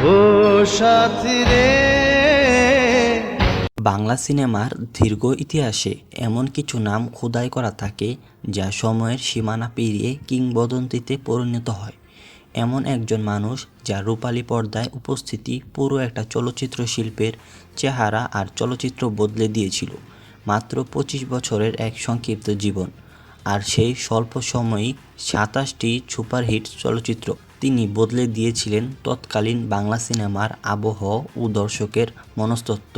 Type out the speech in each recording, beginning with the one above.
ও সাথী রে। বাংলা সিনেমার দীর্ঘ ইতিহাসে এমন কিছু নাম খোদাই করা থাকে যা সময়ের সীমানা পেরিয়ে কিংবদন্তিতে পরিণত হয়। এমন একজন মানুষ যার রূপালী পর্দায় উপস্থিতি পুরো একটা চলচ্চিত্র শিল্পের চেহারা আর চলচ্চিত্র বদলে দিয়েছিল। মাত্র 25 বছরের এক সংক্ষিপ্ত জীবন, আর সেই স্বল্প সময়েই 27টি সুপারহিট চলচ্চিত্র। তিনি বদলে দিয়েছিলেন তৎকালীন বাংলা সিনেমার আবহ ও দর্শকের মনস্তত্ত্ব।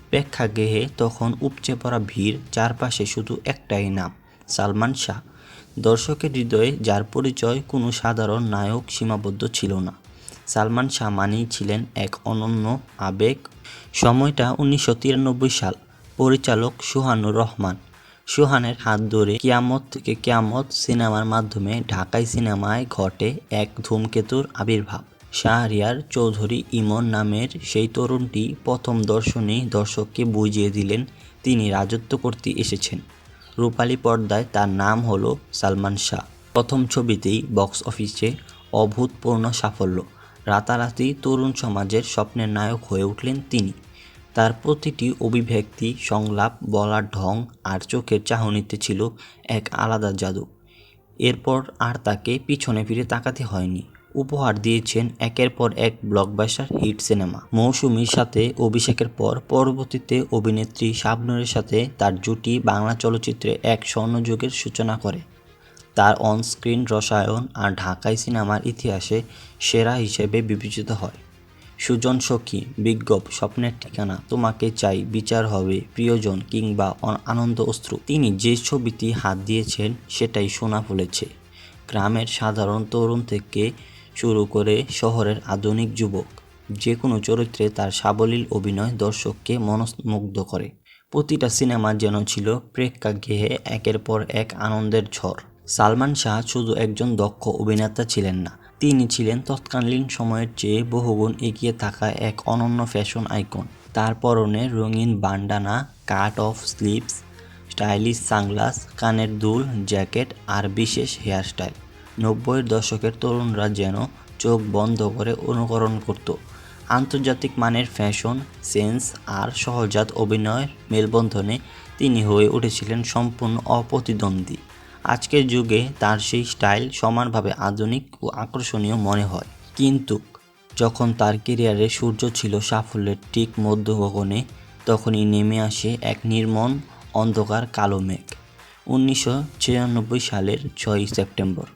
প্রেক্ষাগৃহে তখন উপচে পড়া ভিড়, চারপাশে শুধু একটাই নাম, সালমান শাহ। দর্শকের হৃদয়ে যার পরিচয় কোনো সাধারণ নায়ক সীমাবদ্ধ ছিল না। সালমান শাহ মানেই ছিলেন এক অনন্য আবেগ। সময়টা 1993 সাল। পরিচালক সোহানুর রহমান। সোহানের হাত ধরে কিয়ামত থেকে কিয়ামত সিনেমার মাধ্যমে ঢাকাই সিনেমায় ঘটে এক ধূমকেতুর আবির্ভাব। শাহরিয়ার চৌধুরী ইমন নামের সেই তরুণটি প্রথম দর্শনেই দর্শককে বুঝিয়ে দিলেন তিনি রাজত্ব করতে এসেছেন। রূপালী পর্দায় তার নাম হলো সালমান শাহ। প্রথম ছবিতেই বক্স অফিসে অভূতপূর্ণ সাফল্য। রাতারাতি তরুণ সমাজের স্বপ্নের নায়ক হয়ে উঠলেন তিনি। তার প্রতিটি অভিব্যক্তি, সংলাপ, বলার ঢং আর চোখের চাহনিতে ছিল এক আলাদা জাদু। এরপর আর তাকে পিছনে ফিরে তাকাতে হয়নি। উপহার দিয়েছেন একের পর এক ব্লকবাস্টার হিট সিনেমা। মৌসুমীর সাথে অভিষেকের পর পরবর্তীতে অভিনেত্রী শাবনূরের সাথে তার জুটি বাংলা চলচ্চিত্রে এক স্বর্ণযুগের সূচনা করে। তার অন-স্ক্রিন রসায়ন আর ঢাকাই সিনেমার ইতিহাসে সেরা হিসেবে বিবেচিত হয়। সুজন সখী, বিজ্ঞপ, স্বপ্নের ঠিকানা, তোমাকে চাই, বিচার হবে, প্রিয়জন কিংবা আনন্দ অশ্রু, তিনি যে ছবিটি হাত দিয়েছেন সেটাই সোনা ফলেছে। গ্রামের সাধারণ তরুণ থেকে শুরু করে শহরের আধুনিক যুবক, যে কোনো চরিত্রে তার সাবলীল অভিনয় দর্শককে মনোমুগ্ধ করে। প্রতিটা সিনেমা যেন ছিল প্রেক্ষাগৃহে একের পর এক আনন্দের ঝড়। সালমান শাহ শুধু একজন দক্ষ অভিনেতা ছিলেন না, তিনি ছিলেন তৎকালীন সময়ের চেয়ে বহুগুণ এগিয়ে থাকা এক অনন্য ফ্যাশন আইকন। তার পরনে রঙিন bandana, cut off sleeves, stylish sunglasses, কানের দুল, জ্যাকেট আর বিশেষ হেয়ারস্টাইল 90-এর দশকের তরুণরা যেন চোখ বন্ধ করে অনুকরণ করত। আন্তর্জাতিক মানের ফ্যাশন সেন্স আর সহজাত অভিনয়ের মেলবন্ধনে তিনি হয়ে উঠেছিলেন সম্পূর্ণ অপ্রতিদ্বন্দ্বী। আজকের যুগে তার সেই স্টাইল সমানভাবে আধুনিক ও আকর্ষণীয় মনে হয়। কিন্তু যখন তার ক্যারিয়ারে সূর্য ছিল সাফল্যের ঠিক মধ্যগগনে, তখনই নেমে আসে এক নির্মম অন্ধকার কালো মেঘ। 1996 সালের 6ই সেপ্টেম্বর।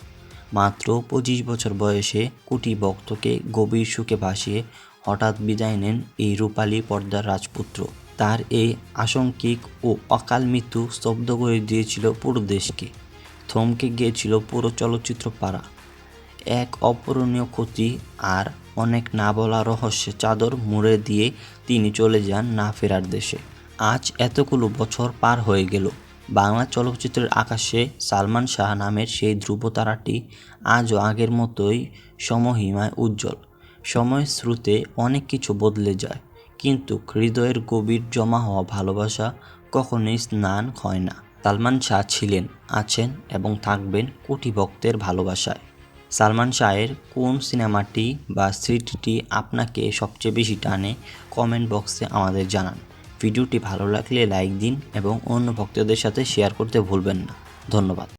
মাত্র 25 বছর বয়সে কোটি ভক্তকে গভীর শোকে ভাসিয়ে হঠাৎ বিদায় নেন এই রূপালী পর্দার রাজপুত্র। তার এই আকস্মিক ও অকাল মৃত্যু স্তব্ধ করে দিয়েছিল পুরো দেশকে। থমকে গিয়েছিল পুরো চলচ্চিত্র পাড়া। এক অপূরণীয় ক্ষতি আর অনেক না বলা রহস্যের চাদর মুড়ে দিয়ে তিনি চলে যান না ফেরার দেশে। আজ এতগুলো বছর পার হয়ে গেল, বাংলা চলচ্চিত্রের আকাশে সালমান শাহ নামের সেই ধ্রুবতারাটি আজও আগের মতোই সমহিমায় উজ্জ্বল। সময়ের স্রোতে অনেক কিছু বদলে যায়, কিন্তু হৃদয়ের গভীর জমা হওয়া ভালোবাসা কখনোই স্নান হয় না। সালমান শাহ ছিলেন, আছেন এবং থাকবেন কোটি ভক্তের ভালোবাসায়। সালমান শাহের কোন সিনেমাটি বা স্মৃতিটি আপনাকে সবচেয়ে বেশি টানে, কমেন্ট বক্সে আমাদের জানান। ভিডিওটি ভালো লাগলে লাইক দিন এবং অন্য ভক্তদের সাথে শেয়ার করতে ভুলবেন না। ধন্যবাদ।